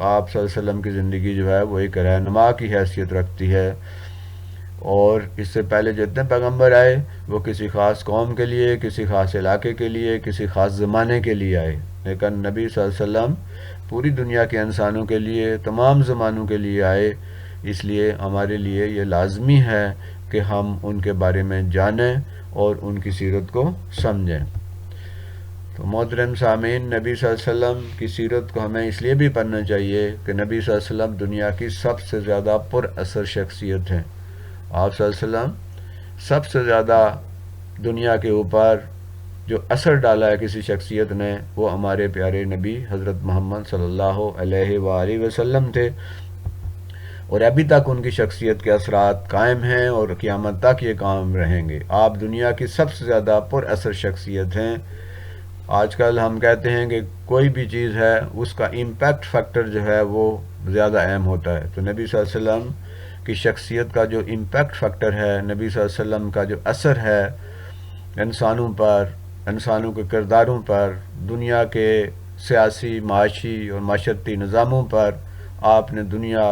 آپ صلی اللہ علیہ وسلم کی زندگی جو ہے وہ ایک رہنما کی حیثیت رکھتی ہے، اور اس سے پہلے جتنے پیغمبر آئے وہ کسی خاص قوم کے لیے، کسی خاص علاقے کے لیے، کسی خاص زمانے کے لیے آئے، لیکن نبی صلی اللہ علیہ وسلم پوری دنیا کے انسانوں کے لیے، تمام زمانوں کے لیے آئے، اس لیے ہمارے لیے یہ لازمی ہے کہ ہم ان کے بارے میں جانیں اور ان کی سیرت کو سمجھیں۔ تو محترم سامعین، نبی صلی اللہ علیہ وسلم کی سیرت کو ہمیں اس لیے بھی پڑھنا چاہیے کہ نبی صلی اللہ علیہ وسلم دنیا کی سب سے زیادہ پر اثر شخصیت ہیں۔ آپ صلی اللہ علیہ وسلم سب سے زیادہ دنیا کے اوپر جو اثر ڈالا ہے کسی شخصیت نے، وہ ہمارے پیارے نبی حضرت محمد صلی اللہ علیہ وآلہ وسلم تھے، اور ابھی تک ان کی شخصیت کے اثرات قائم ہیں اور قیامت تک یہ قائم رہیں گے۔ آپ دنیا کی سب سے زیادہ پر اثر شخصیت ہیں۔ آج کل ہم کہتے ہیں کہ کوئی بھی چیز ہے اس کا امپیکٹ فیکٹر جو ہے وہ زیادہ اہم ہوتا ہے، تو نبی صلی اللہ علیہ وسلم کی شخصیت کا جو امپیکٹ فیکٹر ہے، نبی صلی اللہ علیہ وسلم کا جو اثر ہے انسانوں پر، انسانوں کے کرداروں پر، دنیا کے سیاسی، معاشی اور معاشرتی نظاموں پر، آپ نے دنیا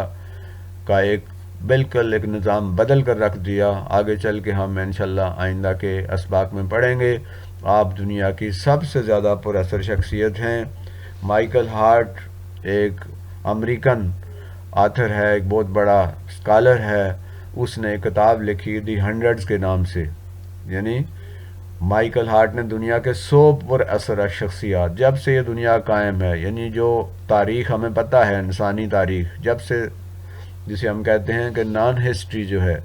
کا بالکل ایک نظام بدل کر رکھ دیا۔ آگے چل کے ہم انشاءاللہ آئندہ کے اسباق میں پڑھیں گے۔ آپ دنیا کی سب سے زیادہ پر اثر شخصیت ہیں۔ مائیکل ہارٹ ایک امریکن آتھر ہے، ایک بہت بڑا اسکالر ہے، اس نے ایک کتاب لکھی دی ہنڈریڈز کے نام سے، یعنی مائیکل ہارٹ نے دنیا کے 100 پر اثر شخصیات، جب سے یہ دنیا قائم ہے، یعنی جو تاریخ ہمیں پتہ ہے، انسانی تاریخ، جب سے، جسے ہم کہتے ہیں کہ نان ہسٹری جو ہے،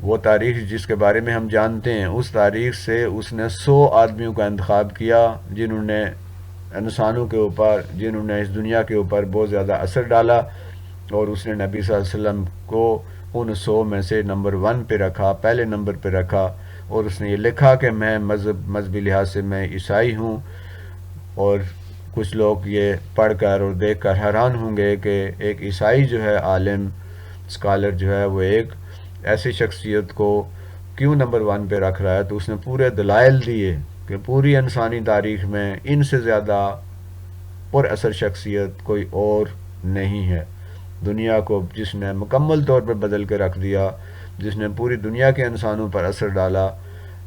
وہ تاریخ جس کے بارے میں ہم جانتے ہیں، اس تاریخ سے اس نے 100 آدمیوں کا انتخاب کیا جنہوں نے انسانوں کے اوپر، جنہوں نے اس دنیا کے اوپر بہت زیادہ اثر ڈالا، اور اس نے نبی صلی اللہ علیہ وسلم کو ان 100 میں سے نمبر 1 پہ رکھا، پہلے نمبر پہ رکھا، اور اس نے یہ لکھا کہ میں مذہبی لحاظ سے میں عیسائی ہوں۔ اور کچھ لوگ یہ پڑھ کر اور دیکھ کر حیران ہوں گے کہ ایک عیسائی جو ہے، عالم، اسکالر جو ہے، وہ ایک ایسی شخصیت کو کیوں نمبر 1 پہ رکھ رہا ہے، تو اس نے پورے دلائل دیے کہ پوری انسانی تاریخ میں ان سے زیادہ پر اثر شخصیت کوئی اور نہیں ہے۔ دنیا کو جس نے مکمل طور پر بدل کے رکھ دیا، جس نے پوری دنیا کے انسانوں پر اثر ڈالا،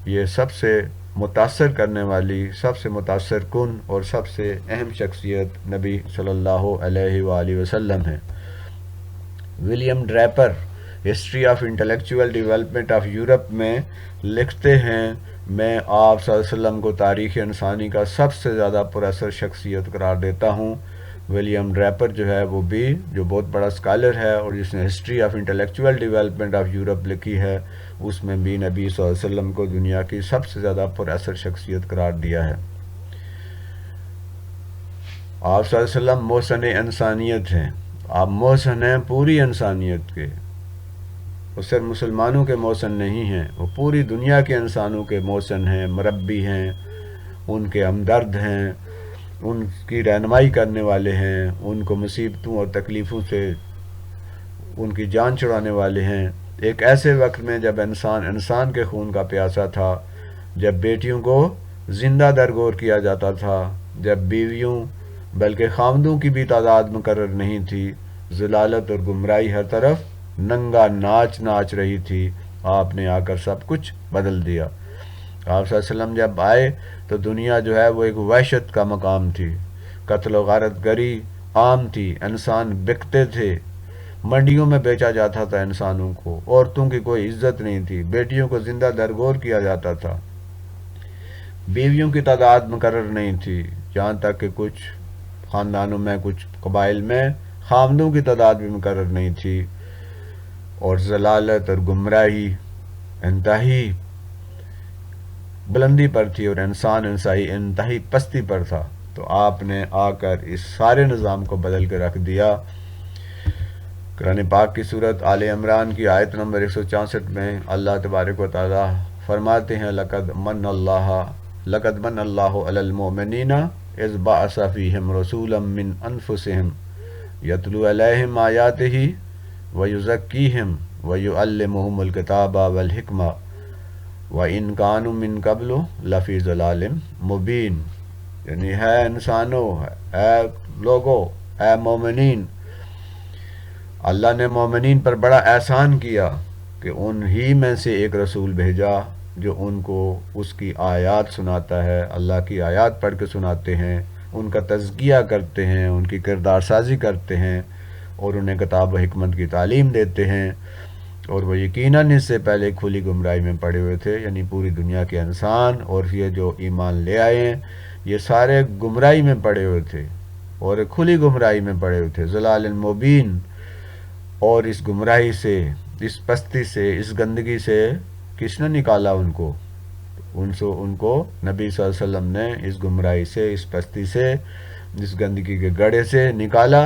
یہ سب سے متاثر کرنے والی، سب سے متاثر کن اور سب سے اہم شخصیت نبی صلی اللہ علیہ وآلہ وسلم ہے۔ William Draper history of intellectual development of Europe میں لکھتے ہیں، میں آپ صلی اللہ علیہ وسلم کو تاریخ انسانی کا سب سے زیادہ پر اثر شخصیت قرار دیتا ہوں۔ ولیم ڈریپر جو ہے وہ بھی جو بہت بڑا اسکالر ہے اور جس نے history of intellectual development of Europe لکھی ہے، اس میں بھی نبی صلی اللہ علیہ وسلم کو دنیا کی سب سے زیادہ پر اثر شخصیت قرار دیا ہے۔ آپ صلی اللہ علیہ وسلم محسن انسانیت ہیں، آپ محسن ہیں پوری انسانیت کے، وہ صرف مسلمانوں کے محسن نہیں ہیں، وہ پوری دنیا کے انسانوں کے محسن ہیں، مربی ہیں، ان کے ہمدرد ہیں، ان کی رہنمائی کرنے والے ہیں، ان کو مصیبتوں اور تکلیفوں سے ان کی جان چھڑانے والے ہیں۔ ایک ایسے وقت میں جب انسان کے خون کا پیاسا تھا، جب بیٹیوں کو زندہ درگور کیا جاتا تھا، جب بیویوں بلکہ خاوندوں کی بھی تعداد مقرر نہیں تھی، ضلالت اور گمراہی ہر طرف ننگا ناچ رہی تھی، آپ نے آ کر سب کچھ بدل دیا۔ آپ صلی اللہ علیہ وسلم جب آئے تو دنیا جو ہے وہ ایک وحشت کا مقام تھی، قتل و غارت گری عام تھی، انسان بکتے تھے، منڈیوں میں بیچا جاتا تھا انسانوں کو، عورتوں کی کوئی عزت نہیں تھی، بیٹیوں کو زندہ درگور کیا جاتا تھا، بیویوں کی تعداد مقرر نہیں تھی، یہاں تک کہ کچھ خاندانوں میں، کچھ قبائل میں خاوندوں کی تعداد بھی مقرر نہیں تھی، اور ضلالت اور گمراہی انتہائی بلندی پر تھی اور انسان انتہائی پستی پر تھا۔ تو آپ نے آ کر اس سارے نظام کو بدل کے رکھ دیا۔ قرآن پاک کی سورت آل عمران کی آیت نمبر 164 میں اللہ تبارک و تعالی فرماتے ہیں، لقد من اللہ علی المؤمنین اذ بعث فیہم رسولا من انفسہم یتلو علیہم آیاتہ ویزکیہم ویعلمہم الکتاب والحکمہ وَإِن كَانُوا مِن قَبْلُ لَفِي ضَلَالٍ مُبِينٍ، یعنی ہے انسانوں، ہے لوگوں، اے مومنین، اللہ نے مومنین پر بڑا احسان کیا کہ انہی میں سے ایک رسول بھیجا جو ان کو اس کی آیات سناتا ہے، اللہ کی آیات پڑھ کے سناتے ہیں، ان کا تزکیہ کرتے ہیں، ان کی کردار سازی کرتے ہیں، اور انہیں کتاب و حکمت کی تعلیم دیتے ہیں۔ اور وہ یقیناً اس سے پہلے کھلی گمراہی میں پڑے ہوئے تھے، یعنی پوری دنیا کے انسان اور یہ جو ایمان لے آئے ہیں یہ سارے گمراہی میں پڑے ہوئے تھے، اور کھلی گمراہی میں پڑے ہوئے تھے، ضلال مبین۔ اور اس گمراہی سے، اس پستی سے، اس گندگی سے کس نے نکالا ان کو؟ ان کو نبی صلی اللہ علیہ وسلم نے اس گمراہی سے، اس پستی سے، اس گندگی کے گڑھے سے نکالا،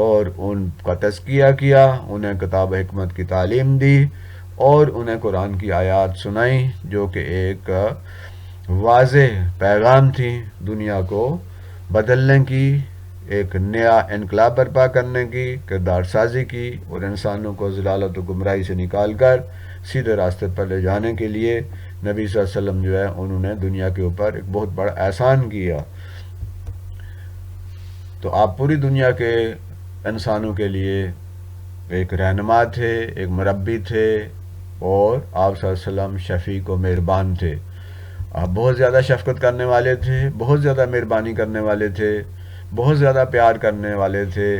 اور ان کا تزکیہ کیا، انہیں کتاب حکمت کی تعلیم دی، اور انہیں قرآن کی آیات سنائیں جو کہ ایک واضح پیغام تھی دنیا کو بدلنے کی، ایک نیا انقلاب برپا کرنے کی، کردار سازی کی، اور انسانوں کو ضلالت و گمراہی سے نکال کر سیدھے راستے پر لے جانے کے لیے نبی صلی اللہ علیہ وسلم جو ہے انہوں نے دنیا کے اوپر ایک بہت بڑا احسان کیا۔ تو آپ پوری دنیا کے انسانوں کے لیے ایک رہنما تھے، ایک مربی تھے، اور آپ صلی اللہ علیہ وسلم شفیق و مہربان تھے۔ آپ بہت زیادہ شفقت کرنے والے تھے، بہت زیادہ مہربانی کرنے والے تھے، بہت زیادہ پیار کرنے والے تھے۔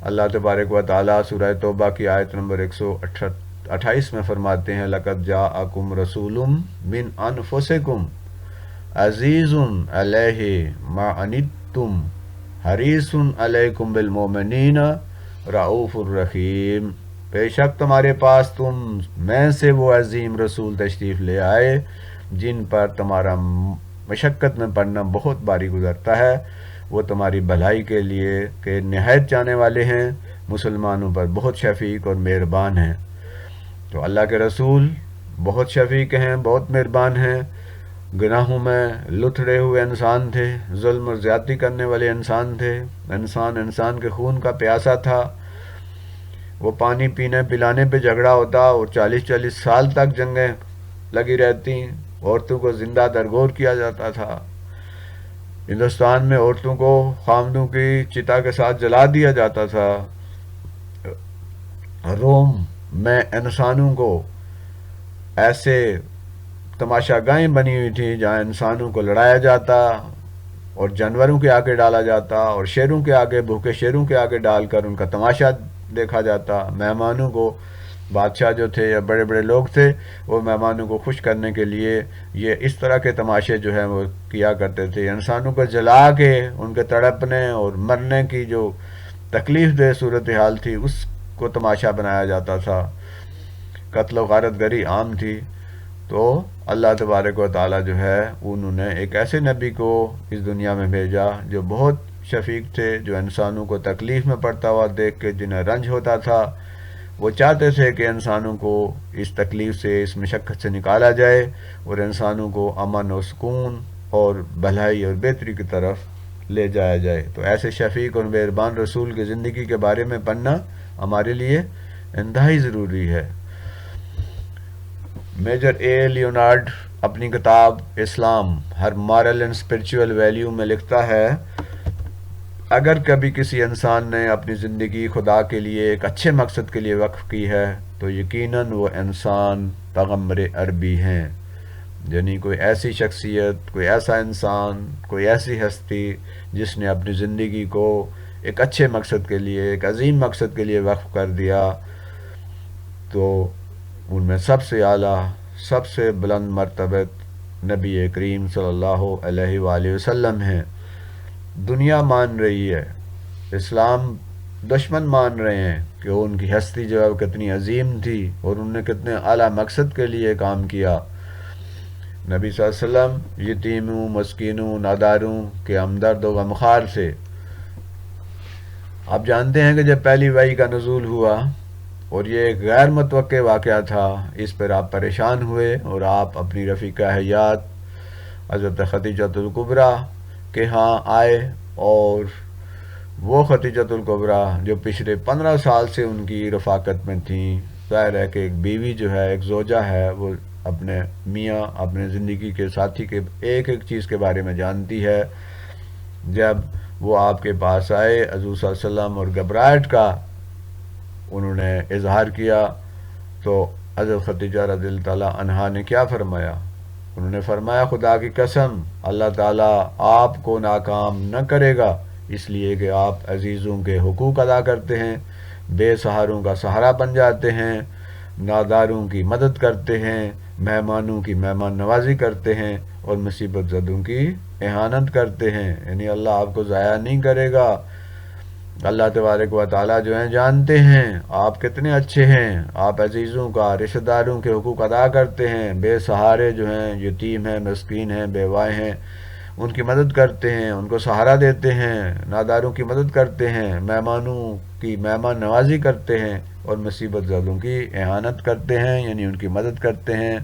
اللہ تبارک و تعالیٰ سورہ توبہ کی آیت نمبر 128 میں فرماتے ہیں، لَقَدْ جَاءَكُمْ رَسُولٌ مِّنْ أَنفُسِكُمْ عَزِيزٌ عَلَيْهِ مَا عَنِتُّمْ حَرِيصٌ عَلَيْكُمْ بِالْمُؤْمِنِينَ رَءُوفٌ رَحِيمٌ۔ بے شک تمہارے پاس تم میں سے وہ عظیم رسول تشریف لے آئے جن پر تمہارا مشقت میں پڑنا بہت باری گزرتا ہے، وہ تمہاری بھلائی کے لیے کہ نہایت چاہنے والے ہیں، مسلمانوں پر بہت شفیق اور مہربان ہیں۔ تو اللہ کے رسول بہت شفیق ہیں، بہت مہربان ہیں، گناہوں میں لتھڑے ہوئے انسان تھے، ظلم اور زیادتی کرنے والے انسان تھے، انسان کے خون کا پیاسا تھا، وہ پانی پینے پلانے پہ جھگڑا ہوتا اور 40 سال تک جنگیں لگی رہتی، عورتوں کو زندہ درگور کیا جاتا تھا، ہندوستان میں عورتوں کو خامدوں کی چتا کے ساتھ جلا دیا جاتا تھا، روم میں انسانوں کو ایسے تماشا گاہیں بنی ہوئی تھی جہاں انسانوں کو لڑایا جاتا اور جانوروں کے آگے ڈالا جاتا، اور شیروں کے آگے، بھوکے شیروں کے آگے ڈال کر ان کا تماشا دیکھا جاتا۔ مہمانوں کو، بادشاہ جو تھے یا بڑے بڑے لوگ تھے، وہ مہمانوں کو خوش کرنے کے لیے یہ اس طرح کے تماشے جو ہیں وہ کیا کرتے تھے، انسانوں کو جلا کے ان کے تڑپنے اور مرنے کی جو تکلیف دہ صورتحال تھی اس کو تماشا بنایا جاتا تھا، قتل و غارت گری عام تھی۔ تو اللہ تبارک و تعالیٰ جو ہے انہوں نے ایک ایسے نبی کو اس دنیا میں بھیجا جو بہت شفیق تھے، جو انسانوں کو تکلیف میں پڑتا ہوا دیکھ کے جنہیں رنج ہوتا تھا، وہ چاہتے تھے کہ انسانوں کو اس تکلیف سے، اس مشقت سے نکالا جائے اور انسانوں کو امن و سکون اور بھلائی اور بہتری کی طرف لے جایا جائے۔ تو ایسے شفیق اور مہربان رسول کی زندگی کے بارے میں پڑھنا ہمارے لیے انتہائی ضروری ہے۔ میجر اے لیونارڈ اپنی کتاب اسلام ہر مارل اینڈ اسپرچول ویلیو میں لکھتا ہے، اگر کبھی کسی انسان نے اپنی زندگی خدا کے لیے ایک اچھے مقصد کے لیے وقف کی ہے تو یقیناً وہ انسان پیغمبر عربی ہیں، یعنی کوئی ایسی شخصیت، کوئی ایسا انسان، کوئی ایسی ہستی جس نے اپنی زندگی کو ایک اچھے مقصد کے لیے، ایک عظیم مقصد کے لیے وقف کر دیا، تو ان میں سب سے اعلیٰ، سب سے بلند مرتبت نبی کریم صلی اللہ علیہ وآلہ وسلم ہیں۔ دنیا مان رہی ہے، اسلام دشمن مان رہے ہیں کہ ان کی ہستی جو ہے وہ کتنی عظیم تھی اور انہوں نے کتنے اعلیٰ مقصد کے لیے کام کیا۔ نبی صلی اللہ علیہ وسلم یتیموں، مسکینوں، ناداروں کے ہمدرد و غمخوار سے۔ آپ جانتے ہیں کہ جب پہلی وحی کا نزول ہوا اور یہ ایک غیر متوقع واقعہ تھا، اس پر آپ پریشان ہوئے اور آپ اپنی رفیقہ حیات حضرت خدیجۃ الکبریٰ کے ہاں آئے، اور وہ خدیجۃ الکبریٰ جو پچھلے 15 سال سے ان کی رفاقت میں تھیں، ظاہر ہے کہ ایک بیوی جو ہے، ایک زوجہ ہے، وہ اپنے میاں، اپنے زندگی کے ساتھی کے ایک ایک چیز کے بارے میں جانتی ہے۔ جب وہ آپ کے پاس آئے حضور صلی اللہ علیہ وسلم اور گھبراہٹ کا انہوں نے اظہار کیا، تو حضرت خدیجہ رضی اللہ تعالیٰ عنہا نے کیا فرمایا؟ انہوں نے فرمایا خدا کی قسم اللہ تعالیٰ آپ کو ناکام نہ کرے گا، اس لیے کہ آپ عزیزوں کے حقوق ادا کرتے ہیں، بے سہاروں کا سہارا بن جاتے ہیں، ناداروں کی مدد کرتے ہیں، مہمانوں کی مہمان نوازی کرتے ہیں اور مصیبت زدوں کی احانت کرتے ہیں، یعنی اللہ آپ کو ضائع نہیں کرے گا۔ اللہ تبارک و تعالیٰ جو ہیں جانتے ہیں آپ کتنے اچھے ہیں، آپ عزیزوں کا رشتہ داروں کے حقوق ادا کرتے ہیں، بے سہارے جو ہیں یتیم ہیں مسکین ہیں بیوائے ہیں ان کی مدد کرتے ہیں، ان کو سہارا دیتے ہیں، ناداروں کی مدد کرتے ہیں، مہمانوں کی مہمان نوازی کرتے ہیں اور مصیبت زدوں کی احانت کرتے ہیں، یعنی ان کی مدد کرتے ہیں،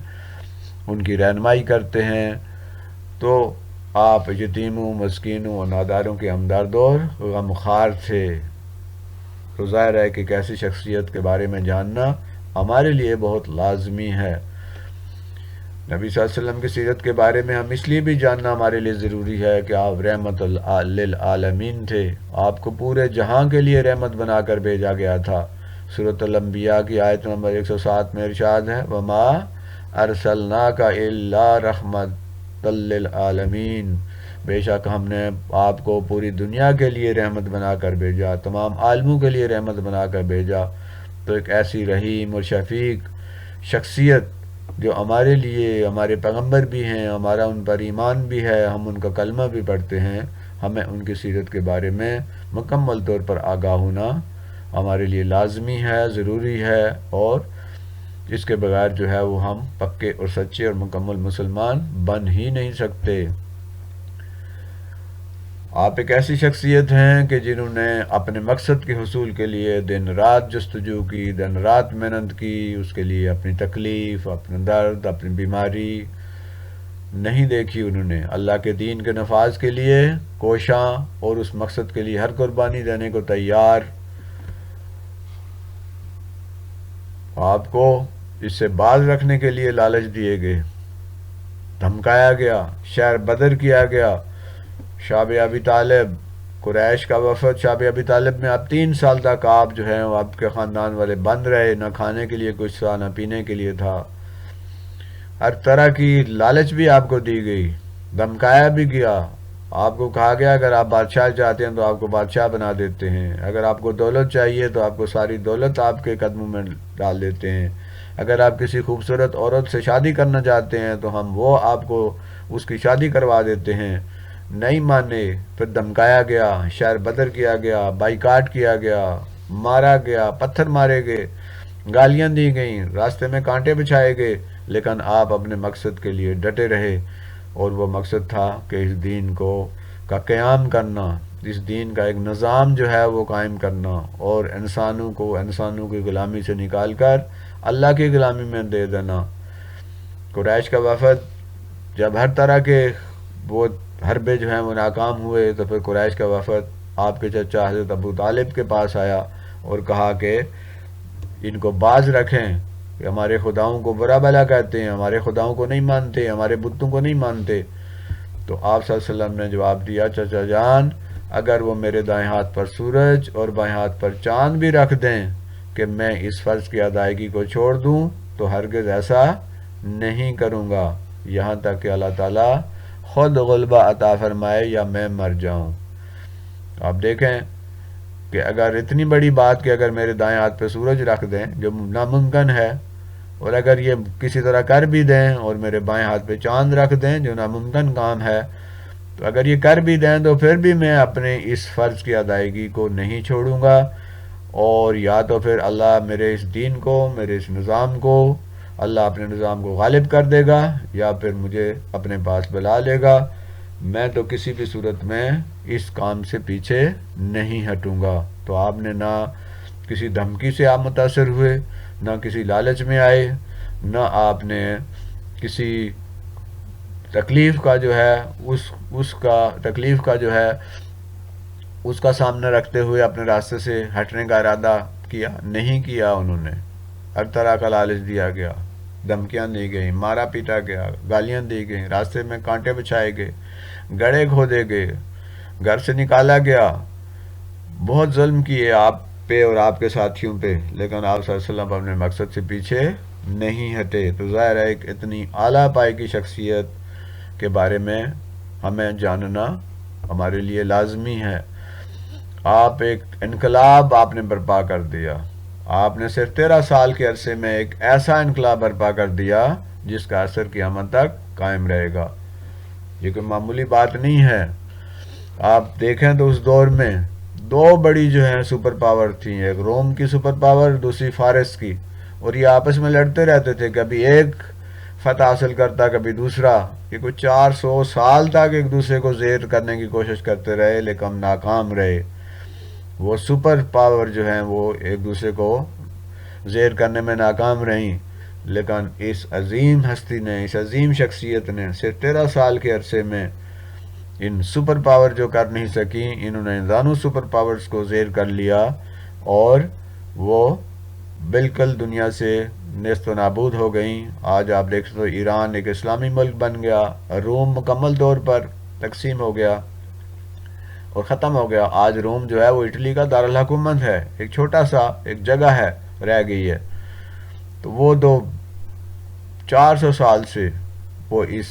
ان کی رہنمائی کرتے ہیں۔ تو آپ یتیموں مسکینوں اور ناداروں کے ہمدرد اور غمخوار تھے۔ تو ظاہر ہے کہ ایسی شخصیت کے بارے میں جاننا ہمارے لیے بہت لازمی ہے۔ نبی صلی اللہ علیہ وسلم کی سیرت کے بارے میں ہم اس لیے بھی جاننا ہمارے لیے ضروری ہے کہ آپ رحمت للعالمین تھے، آپ کو پورے جہاں کے لیے رحمت بنا کر بھیجا گیا تھا۔ سورۃ الانبیاء کی آیت نمبر 107 میں ارشاد ہے وما ارسلناک الا رحمت للعالمین، بے شک ہم نے آپ کو پوری دنیا کے لیے رحمت بنا کر بھیجا، تمام عالموں کے لیے رحمت بنا کر بھیجا۔ تو ایک ایسی رحیم اور شفیق شخصیت جو ہمارے لیے ہمارے پیغمبر بھی ہیں، ہمارا ان پر ایمان بھی ہے، ہم ان کا کلمہ بھی پڑھتے ہیں، ہمیں ان کی سیرت کے بارے میں مکمل طور پر آگاہ ہونا ہمارے لیے لازمی ہے، ضروری ہے، اور اس کے بغیر جو ہے وہ ہم پکے اور سچے اور مکمل مسلمان بن ہی نہیں سکتے۔ آپ ایک ایسی شخصیت ہیں کہ جنہوں نے اپنے مقصد کے حصول کے لیے دن رات جستجو کی، دن رات محنت کی، اس کے لیے اپنی تکلیف، اپنا درد، اپنی بیماری نہیں دیکھی، انہوں نے اللہ کے دین کے نفاذ کے لیے کوشاں اور اس مقصد کے لیے ہر قربانی دینے کو تیار۔ آپ کو اس سے باز رکھنے کے لیے لالچ دیے گئے، دھمکایا گیا، شہر بدر کیا گیا، شاب ابی طالب قریش کا وفد، شاب ابی طالب میں آپ 3 سال تک آپ جو ہیں آپ کے خاندان والے بند رہے، نہ کھانے کے لیے کچھ تھا نہ پینے کے لیے تھا، ہر طرح کی لالچ بھی آپ کو دی گئی، دھمکایا بھی گیا، آپ کو کہا گیا اگر آپ بادشاہ چاہتے ہیں تو آپ کو بادشاہ بنا دیتے ہیں، اگر آپ کو دولت چاہیے تو آپ کو ساری دولت آپ کے قدموں میں ڈال دیتے ہیں، اگر آپ کسی خوبصورت عورت سے شادی کرنا چاہتے ہیں تو ہم وہ آپ کو اس کی شادی کروا دیتے ہیں۔ نہیں مانے، پھر دھمکایا گیا، شہر بدر کیا گیا، بائیکاٹ کیا گیا، مارا گیا، پتھر مارے گئے، گالیاں دی گئیں، راستے میں کانٹے بچھائے گئے، لیکن آپ اپنے مقصد کے لیے ڈٹے رہے، اور وہ مقصد تھا کہ اس دین کا قیام کرنا، اس دین کا ایک نظام جو ہے وہ قائم کرنا، اور انسانوں کی غلامی سے نکال کر اللہ کی غلامی میں دے دینا۔ قریش کا وفد جب ہر طرح کے وہ حربے جو ہیں وہ ناکام ہوئے تو پھر قریش کا وفد آپ کے چچا حضرت ابو طالب کے پاس آیا اور کہا کہ ان کو باز رکھیں کہ ہمارے خداؤں کو برا بھلا کہتے ہیں، ہمارے خداؤں کو نہیں مانتے، ہمارے بتوں کو نہیں مانتے۔ تو آپ صلی اللہ علیہ وسلم نے جواب دیا چچا جان اگر وہ میرے دائیں ہاتھ پر سورج اور بائیں ہاتھ پر چاند بھی رکھ دیں کہ میں اس فرض کی ادائیگی کو چھوڑ دوں تو ہرگز ایسا نہیں کروں گا یہاں تک کہ اللہ تعالیٰ خود غلبہ عطا فرمائے یا میں مر جاؤں۔ آپ دیکھیں کہ اگر اتنی بڑی بات کہ اگر میرے دائیں ہاتھ پہ سورج رکھ دیں جو ناممکن ہے، اور اگر یہ کسی طرح کر بھی دیں اور میرے بائیں ہاتھ پہ چاند رکھ دیں جو ناممکن کام ہے، تو اگر یہ کر بھی دیں تو پھر بھی میں اپنے اس فرض کی ادائیگی کو نہیں چھوڑوں گا، اور یا تو پھر اللہ میرے اس دین کو، میرے اس نظام کو، اللہ اپنے نظام کو غالب کر دے گا یا پھر مجھے اپنے پاس بلا لے گا، میں تو کسی بھی صورت میں اس کام سے پیچھے نہیں ہٹوں گا۔ تو آپ نے نہ کسی دھمکی سے آپ متاثر ہوئے، نہ کسی لالچ میں آئے، نہ آپ نے کسی تکلیف کا جو ہے اس کا سامنا رکھتے ہوئے اپنے راستے سے ہٹنے کا ارادہ کیا، نہیں کیا انہوں نے۔ ہر طرح کا لالچ دیا گیا، دھمکیاں دی گئیں، مارا پیٹا گیا، گالیاں دی گئیں، راستے میں کانٹے بچھائے گئے، گڑھے کھودے گئے، گھر سے نکالا گیا، بہت ظلم کیے آپ پہ اور آپ کے ساتھیوں پہ، لیکن آپ صلی اللہ علیہ وسلم اپنے مقصد سے پیچھے نہیں ہٹے۔ تو ظاہر ہے ایک اتنی اعلیٰ پائے کی شخصیت کے بارے میں ہمیں جاننا ہمارے لیے لازمی ہے۔ آپ ایک انقلاب آپ نے برپا کر دیا، آپ نے صرف 13 سال کے عرصے میں ایک ایسا انقلاب برپا کر دیا جس کا اثر قیامت تک قائم رہے گا۔ یہ کوئی معمولی بات نہیں ہے۔ آپ دیکھیں تو اس دور میں دو بڑی جو ہیں سپر پاور تھیں، ایک روم کی سپر پاور، دوسری فارس کی، اور یہ آپس میں لڑتے رہتے تھے، کبھی ایک فتح حاصل کرتا کبھی دوسرا۔ یہ کوئی 400 سال تک ایک دوسرے کو زیر کرنے کی کوشش کرتے رہے لیکن ناکام رہے۔ وہ سپر پاور جو ہیں وہ ایک دوسرے کو زیر کرنے میں ناکام رہیں، لیکن اس عظیم ہستی نے، اس عظیم شخصیت نے صرف 13 سال کے عرصے میں ان سپر پاور جو کر نہیں سکیں، انہوں نے دونوں سپر پاورز کو زیر کر لیا، اور وہ بالکل دنیا سے نیست و نابود ہو گئیں۔ آج آپ دیکھتے تو ایران ایک اسلامی ملک بن گیا، روم مکمل طور پر تقسیم ہو گیا اور ختم ہو گیا۔ آج روم جو ہے وہ اٹلی کا دارالحکومت ہے، ایک چھوٹا سا ایک جگہ ہے رہ گئی ہے۔ تو وہ 400 سال سے وہ اس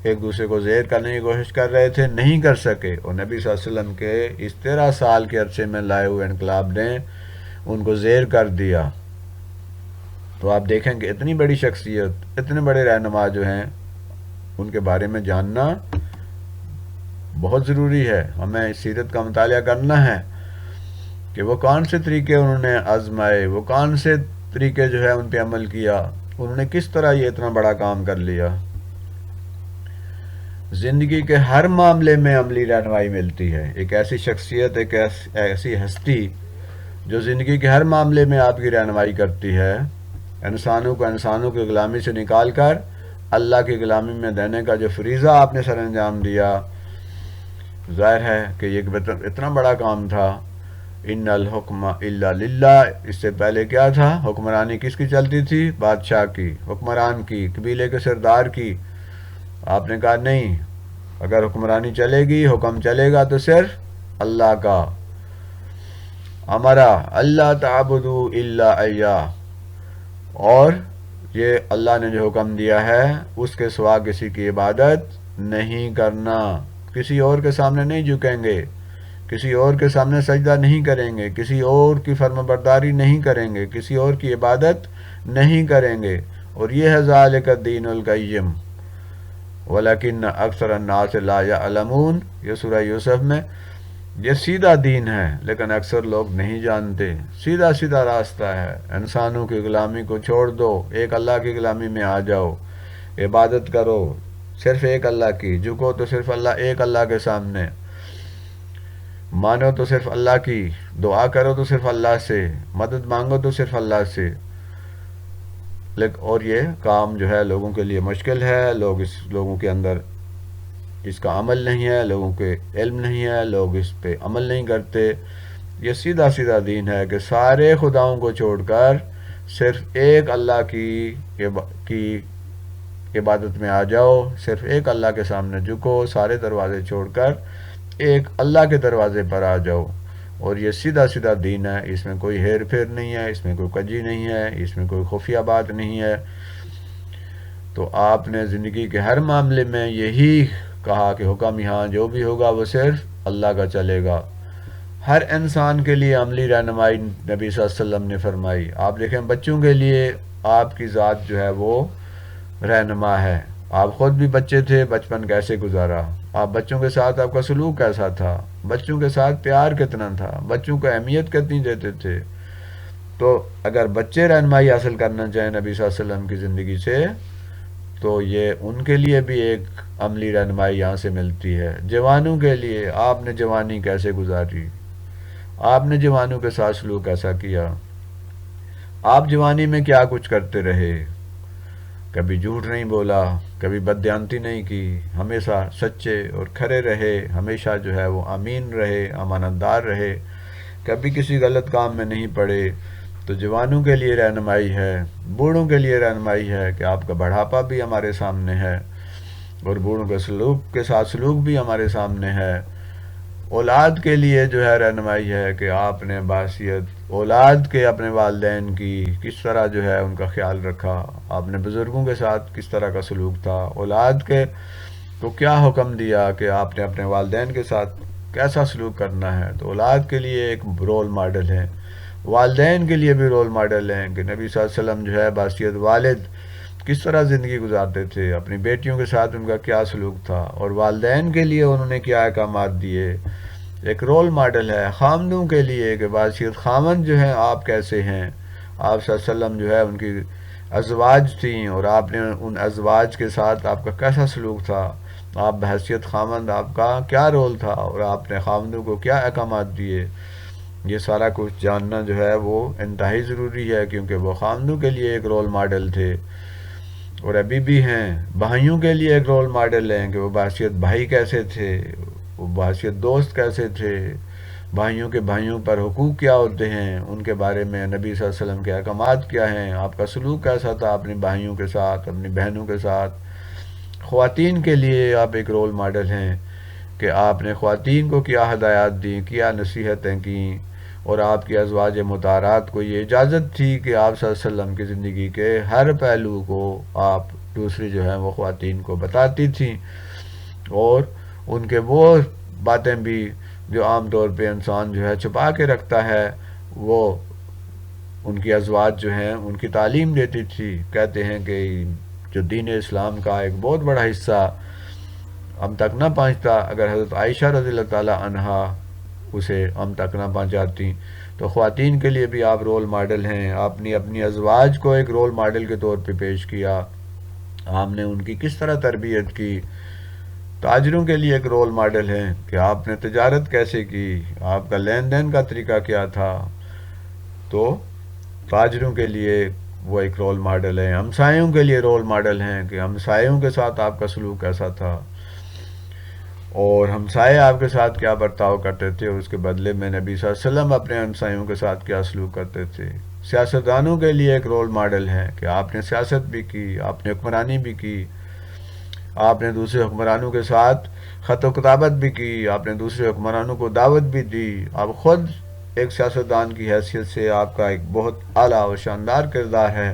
ایک دوسرے کو زیر کرنے کی کوشش کر رہے تھے، نہیں کر سکے، اور نبی صلی اللہ علیہ وسلم کے اس 13 سال کے عرصے میں لائے ہوئے انقلاب نے ان کو زیر کر دیا۔ تو آپ دیکھیں کہ اتنی بڑی شخصیت، اتنے بڑے رہنما جو ہیں، ان کے بارے میں جاننا بہت ضروری ہے۔ ہمیں سیرت کا مطالعہ کرنا ہے کہ وہ کون سے طریقے انہوں نے آزمائے، وہ کون سے طریقے جو ہے ان پہ عمل کیا، انہوں نے کس طرح یہ اتنا بڑا کام کر لیا۔ زندگی کے ہر معاملے میں عملی رہنمائی ملتی ہے۔ ایک ایسی شخصیت، ایک ایسی ہستی جو زندگی کے ہر معاملے میں آپ کی رہنمائی کرتی ہے، انسانوں کی غلامی سے نکال کر اللہ کی غلامی میں دینے کا جو فریضہ آپ نے سر انجام دیا، ظاہر ہے کہ یہ اتنا بڑا کام تھا۔ ان الحکم الا للہ، اس سے پہلے کیا تھا؟ حکمرانی کس کی چلتی تھی؟ بادشاہ کی، حکمران کی، قبیلے کے سردار کی۔ آپ نے کہا نہیں، اگر حکمرانی چلے گی، حکم چلے گا تو صرف اللہ کا۔ ہمارا اللہ تعبدوا الا ایاہ، اور یہ اللہ نے جو حکم دیا ہے اس کے سوا کسی کی عبادت نہیں کرنا، کسی اور کے سامنے نہیں جھکیں گے، کسی اور کے سامنے سجدہ نہیں کریں گے، کسی اور کی فرما برداری نہیں کریں گے، کسی اور کی عبادت نہیں کریں گے۔ اور یہ ہے ذالک الدین القیم ولیکن اکثر الناس لا یعلمون، یہ سورہ یوسف میں، یہ سیدھا دین ہے لیکن اکثر لوگ نہیں جانتے۔ سیدھا سیدھا راستہ ہے، انسانوں کی غلامی کو چھوڑ دو، ایک اللہ کی غلامی میں آ جاؤ، عبادت کرو صرف ایک اللہ کی، جھکو تو صرف ایک اللہ کے سامنے، مانو تو صرف اللہ کی، دعا کرو تو صرف اللہ سے، مدد مانگو تو صرف اللہ سے۔ اور یہ کام جو ہے لوگوں کے لیے مشکل ہے، لوگوں کے اندر اس کا عمل نہیں ہے، لوگوں کے علم نہیں ہے، لوگ اس پہ عمل نہیں کرتے۔ یہ سیدھا سیدھا دین ہے کہ سارے خداؤں کو چھوڑ کر صرف ایک اللہ کی عبادت میں آ جاؤ، صرف ایک اللہ کے سامنے جھکو، سارے دروازے چھوڑ کر ایک اللہ کے دروازے پر آ جاؤ۔ اور یہ سیدھا سیدھا دین ہے، اس میں کوئی ہیر پھیر نہیں ہے، اس میں کوئی کجی نہیں ہے، اس میں کوئی خفیہ بات نہیں ہے۔ تو آپ نے زندگی کے ہر معاملے میں یہی کہا کہ حکم یہاں جو بھی ہوگا وہ صرف اللہ کا چلے گا۔ ہر انسان کے لیے عملی رہنمائی نبی صلی اللہ علیہ وسلم نے فرمائی۔ آپ دیکھیں بچوں کے لیے آپ کی ذات جو ہے وہ رہنما ہے۔ آپ خود بھی بچے تھے، بچپن کیسے گزارا، آپ بچوں کے ساتھ آپ کا سلوک کیسا تھا، بچوں کے ساتھ پیار کتنا تھا، بچوں کو اہمیت کتنی دیتے تھے۔ تو اگر بچے رہنمائی حاصل کرنا چاہیں نبی صلی اللہ علیہ وسلم کی زندگی سے، تو یہ ان کے لیے بھی ایک عملی رہنمائی یہاں سے ملتی ہے۔ جوانوں کے لیے آپ نے جوانی کیسے گزاری، آپ نے جوانوں کے ساتھ سلوک کیسا کیا، آپ جوانی میں کیا کچھ کرتے رہے، کبھی جھوٹ نہیں بولا، کبھی بددیانتی نہیں کی، ہمیشہ سچے اور کھرے رہے، ہمیشہ جو ہے وہ امین رہے، امانت دار رہے، کبھی کسی غلط کام میں نہیں پڑے۔ تو جوانوں کے لیے رہنمائی ہے، بوڑھوں کے لیے رہنمائی ہے کہ آپ کا بڑھاپا بھی ہمارے سامنے ہے اور بوڑھوں کے سلوک کے ساتھ سلوک بھی ہمارے سامنے ہے۔ اولاد کے لیے جو ہے رہنمائی ہے کہ آپ نے بحیثیت اولاد کے اپنے والدین کی کس طرح جو ہے ان کا خیال رکھا، آپ نے بزرگوں کے ساتھ کس طرح کا سلوک تھا، اولاد کے کو کیا حکم دیا کہ آپ نے اپنے والدین کے ساتھ کیسا سلوک کرنا ہے۔ تو اولاد کے لیے ایک رول ماڈل ہے، والدین کے لیے بھی رول ماڈل ہیں کہ نبی صلی اللہ علیہ وسلم جو ہے بحیثیت والد کس طرح زندگی گزارتے تھے، اپنی بیٹیوں کے ساتھ ان کا کیا سلوک تھا، اور والدین کے لیے انہوں نے کیا احکامات دیے۔ ایک رول ماڈل ہے خامندوں کے لیے کہ بحیثیت خامند جو ہیں آپ کیسے ہیں۔ آپ صلی اللہ علیہ وسلم جو ہے ان کی ازواج تھیں اور آپ نے ان ازواج کے ساتھ آپ کا کیسا سلوک تھا، آپ بحیثیت خامند آپ کا کیا رول تھا، اور آپ نے خامندوں کو کیا احکامات دیے۔ یہ سارا کچھ جاننا جو ہے وہ انتہائی ضروری ہے، کیونکہ وہ خامندوں کے لیے ایک رول ماڈل تھے اور ابھی بھی ہیں۔ بھائیوں کے لیے ایک رول ماڈل ہیں کہ وہ بحیثیت بھائی کیسے تھے، وہ بحیثیت دوست کیسے تھے، بھائیوں کے بھائیوں پر حقوق کیا ہوتے ہیں، ان کے بارے میں نبی صلی اللہ علیہ وسلم کے احکامات کیا ہیں، آپ کا سلوک کیسا تھا اپنے بھائیوں کے ساتھ، اپنی بہنوں کے ساتھ۔ خواتین کے لیے آپ ایک رول ماڈل ہیں کہ آپ نے خواتین کو کیا ہدایات دیں، کیا نصیحتیں کیں، اور آپ کی ازواج مطہرات کو یہ اجازت تھی کہ آپ صلی اللہ علیہ وسلم کی زندگی کے ہر پہلو کو آپ دوسری جو ہیں وہ خواتین کو بتاتی تھیں، اور ان کے وہ باتیں بھی جو عام طور پہ انسان جو ہے چھپا کے رکھتا ہے، وہ ان کی ازواج جو ہیں ان کی تعلیم دیتی تھی۔ کہتے ہیں کہ جو دین اسلام کا ایک بہت بڑا حصہ ہم تک نہ پہنچتا اگر حضرت عائشہ رضی اللہ تعالی عنہا اسے ہم تک نہ پہنچاتی۔ تو خواتین کے لیے بھی آپ رول ماڈل ہیں، آپ نے اپنی ازواج کو ایک رول ماڈل کے طور پہ پیش کیا، آپ نے ان کی کس طرح تربیت کی۔ تاجروں کے لیے ایک رول ماڈل ہے کہ آپ نے تجارت کیسے کی، آپ کا لین دین کا طریقہ کیا تھا۔ تو تاجروں کے لیے وہ ایک رول ماڈل ہے، ہمسایوں کے لیے رول ماڈل ہیں کہ ہمسایوں کے ساتھ آپ کا سلوک کیسا تھا، اور ہمسائے آپ کے ساتھ کیا برتاؤ کرتے تھے، اس کے بدلے میں نبی صلی اللہ علیہ وسلم اپنے ہمسایوں کے ساتھ کیا سلوک کرتے تھے۔ سیاستدانوں کے لیے ایک رول ماڈل ہے کہ آپ نے سیاست بھی کی، آپ نے حکمرانی بھی کی، آپ نے دوسرے حکمرانوں کے ساتھ خط و کتابت بھی کی، آپ نے دوسرے حکمرانوں کو دعوت بھی دی، آپ خود ایک سیاستدان کی حیثیت سے آپ کا ایک بہت اعلیٰ اور شاندار کردار ہے۔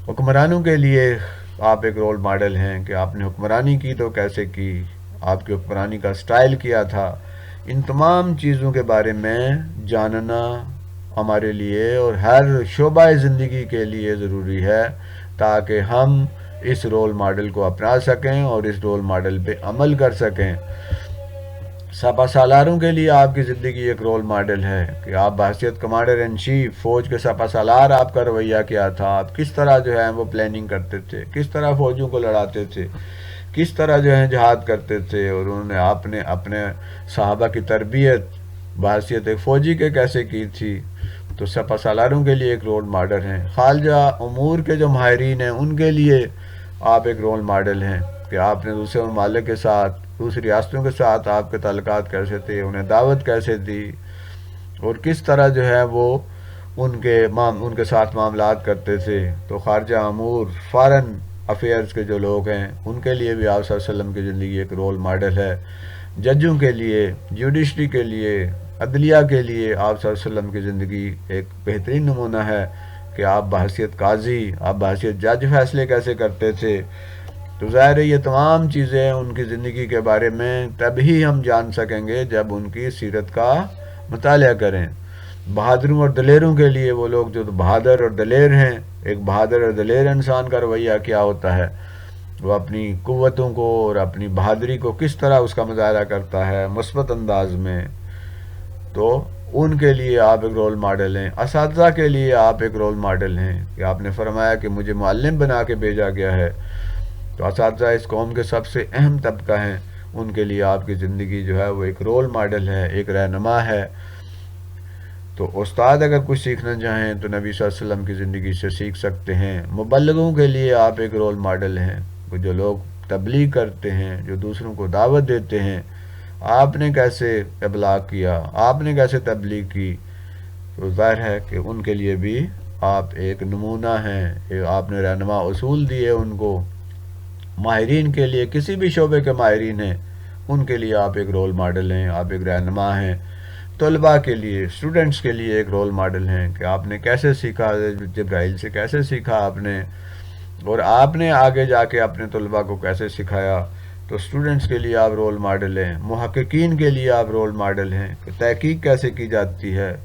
حکمرانوں کے لیے آپ ایک رول ماڈل ہیں کہ آپ نے حکمرانی کی تو کیسے کی، آپ کی حکمرانی کا سٹائل کیا تھا۔ ان تمام چیزوں کے بارے میں جاننا ہمارے لیے اور ہر شعبہ زندگی کے لیے ضروری ہے، تاکہ ہم اس رول ماڈل کو اپنا سکیں اور اس رول ماڈل پہ عمل کر سکیں۔ سپہ سالاروں کے لیے آپ کی زندگی ایک رول ماڈل ہے کہ آپ بحیثیت کمانڈر ان چیف فوج کے سپہ سالار آپ کا رویہ کیا تھا، آپ کس طرح جو ہے وہ پلاننگ کرتے تھے، کس طرح فوجوں کو لڑاتے تھے، کس طرح جو ہے جہاد کرتے تھے، اور انہوں نے آپ نے اپنے صحابہ کی تربیت بحیثیت ایک فوجی کے کیسے کی تھی۔ تو سپہ سالاروں کے لیے ایک رول ماڈل ہیں۔ خارجہ امور کے جو ماہرین ہیں ان کے لیے آپ ایک رول ماڈل ہیں کہ آپ نے دوسرے ممالک کے ساتھ، دوسری ریاستوں کے ساتھ آپ کے تعلقات کیسے تھے، انہیں دعوت کیسے دی، اور کس طرح جو ہے وہ ان کے ساتھ معاملات کرتے تھے۔ تو خارجہ امور فارن افیئرز کے جو لوگ ہیں ان کے لیے بھی آپ صلی اللہ علیہ وسلم کی زندگی ایک رول ماڈل ہے۔ ججوں کے لیے، جوڈیشری کے لیے، عدلیہ کے لیے آپ صلی اللہ علیہ وسلم کی زندگی ایک بہترین نمونہ ہے کہ آپ بحیثیت قاضی، آپ بحیثیت جج فیصلے کیسے کرتے تھے۔ تو ظاہر ہے یہ تمام چیزیں ان کی زندگی کے بارے میں تبھی ہم جان سکیں گے جب ان کی سیرت کا مطالعہ کریں۔ بہادروں اور دلیروں کے لیے، وہ لوگ جو بہادر اور دلیر ہیں، ایک بہادر اور دلیر انسان کا رویہ کیا ہوتا ہے، وہ اپنی قوتوں کو اور اپنی بہادری کو کس طرح اس کا مظاہرہ کرتا ہے مثبت انداز میں۔ تو ان کے لیے آپ ایک رول ماڈل ہیں۔ اساتذہ کے لیے آپ ایک رول ماڈل ہیں کہ آپ نے فرمایا کہ مجھے معلم بنا کے بھیجا گیا ہے۔ تو اساتذہ اس قوم کے سب سے اہم طبقہ ہیں، ان کے لیے آپ کی زندگی جو ہے وہ ایک رول ماڈل ہے، ایک رہنما ہے۔ تو استاد اگر کچھ سیکھنا چاہیں تو نبی صلی اللہ علیہ وسلم کی زندگی سے سیکھ سکتے ہیں۔ مبلغوں کے لیے آپ ایک رول ماڈل ہیں، جو لوگ تبلیغ کرتے ہیں، جو دوسروں کو دعوت دیتے ہیں، آپ نے کیسے ابلاغ کیا، آپ نے کیسے تبلیغ کی۔ تو ظاہر ہے کہ ان کے لیے بھی آپ ایک نمونہ ہیں، آپ نے رہنما اصول دیے ان کو۔ ماہرین کے لیے، کسی بھی شعبے کے ماہرین ہیں، ان کے لیے آپ ایک رول ماڈل ہیں، آپ ایک رہنما ہیں۔ طلباء کے لیے، اسٹوڈنٹس کے لیے ایک رول ماڈل ہیں کہ آپ نے کیسے سیکھا، جبرائیل سے کیسے سیکھا آپ نے، اور آپ نے آگے جا کے اپنے طلباء کو کیسے سکھایا۔ تو اسٹوڈنٹس کے لیے آپ رول ماڈل ہیں، محققین کے لیے آپ رول ماڈل ہیں کہ تحقیق کیسے کی جاتی ہے،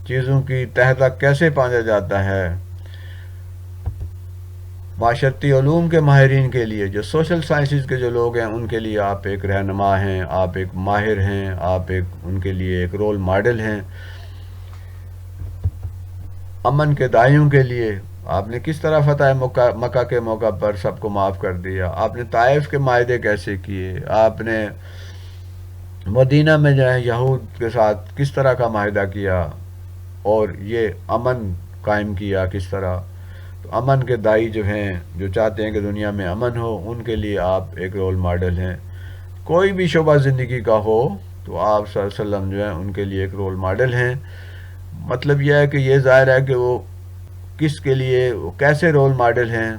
چیزوں کی تہ تک کیسے پہنچا جاتا ہے۔ معاشرتی علوم کے ماہرین کے لیے، جو سوشل سائنسز کے جو لوگ ہیں، ان کے لیے آپ ایک رہنما ہیں، آپ ایک ماہر ہیں، آپ ان کے لیے ایک رول ماڈل ہیں۔ امن کے دائیوں کے لیے آپ نے کس طرح فتح مکہ کے موقع پر سب کو معاف کر دیا، آپ نے طائف کے معاہدے کیسے کیے، آپ نے مدینہ میں جو ہے یہود کے ساتھ کس طرح کا معاہدہ کیا، اور یہ امن قائم کیا کس طرح۔ تو امن کے دائی جو ہیں، جو چاہتے ہیں کہ دنیا میں امن ہو، ان کے لیے آپ ایک رول ماڈل ہیں۔ کوئی بھی شعبہ زندگی کا ہو تو آپ صلی اللہ علیہ وسلم جو ہیں ان کے لیے ایک رول ماڈل ہیں۔ مطلب یہ ہے کہ یہ ظاہر ہے کہ وہ کس کے لیے، وہ کیسے رول ماڈل ہیں،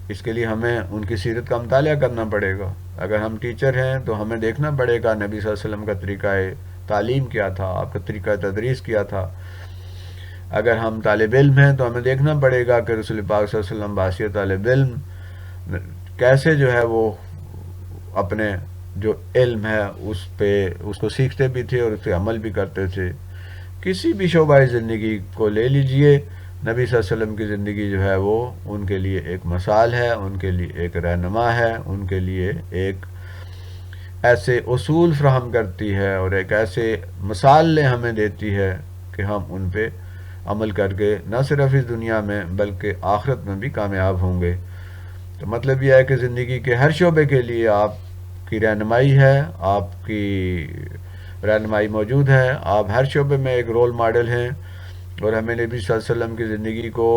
اس کے لیے ہمیں ان کی سیرت کا مطالعہ کرنا پڑے گا۔ اگر ہم ٹیچر ہیں تو ہمیں دیکھنا پڑے گا نبی صلی اللہ علیہ وسلم کا طریقہ تعلیم کیا تھا، آپ کا طریقہ تدریس کیا تھا۔ اگر ہم طالب علم ہیں تو ہمیں دیکھنا پڑے گا کہ رسول پاک صلی اللہ علیہ وسلم بحیثیت طالب علم کیسے جو ہے وہ اپنے جو علم ہے اس کو سیکھتے بھی تھے اور اس پہ عمل بھی کرتے تھے۔ کسی بھی شعبہ زندگی کو لے لیجئے، نبی صلی اللہ علیہ وسلم کی زندگی جو ہے وہ ان کے لیے ایک مثال ہے، ان کے لیے ایک رہنما ہے، ان کے لیے ایک ایسے اصول فراہم کرتی ہے اور ایک ایسے مثالیں ہمیں دیتی ہے کہ ہم ان پہ عمل کر کے نہ صرف اس دنیا میں بلکہ آخرت میں بھی کامیاب ہوں گے۔ تو مطلب یہ ہے کہ زندگی کے ہر شعبے کے لیے آپ کی رہنمائی ہے، آپ کی رہنمائی موجود ہے، آپ ہر شعبے میں ایک رول ماڈل ہیں، اور ہمیں نبی صلی اللہ علیہ وسلم کی زندگی کو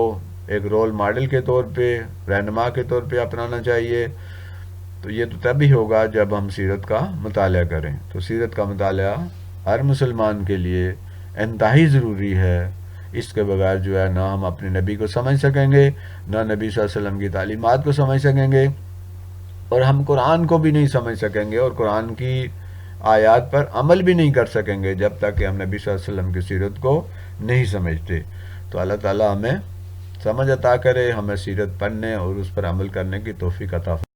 ایک رول ماڈل کے طور پہ، رہنما کے طور پہ اپنانا چاہیے۔ تو یہ تو تبھی ہوگا جب ہم سیرت کا مطالعہ کریں۔ تو سیرت کا مطالعہ ہر مسلمان کے لیے انتہائی ضروری ہے۔ اس کے بغیر جو ہے نہ ہم اپنے نبی کو سمجھ سکیں گے، نہ نبی صلی اللہ علیہ وسلم کی تعلیمات کو سمجھ سکیں گے، اور ہم قرآن کو بھی نہیں سمجھ سکیں گے اور قرآن کی آیات پر عمل بھی نہیں کر سکیں گے جب تک کہ ہم نبی صلی اللہ علیہ وسلم کی سیرت کو نہیں سمجھتے۔ تو اللہ تعالیٰ ہمیں سمجھ عطا کرے، ہمیں سیرت پڑھنے اور اس پر عمل کرنے کی توفیق عطا فرمائے۔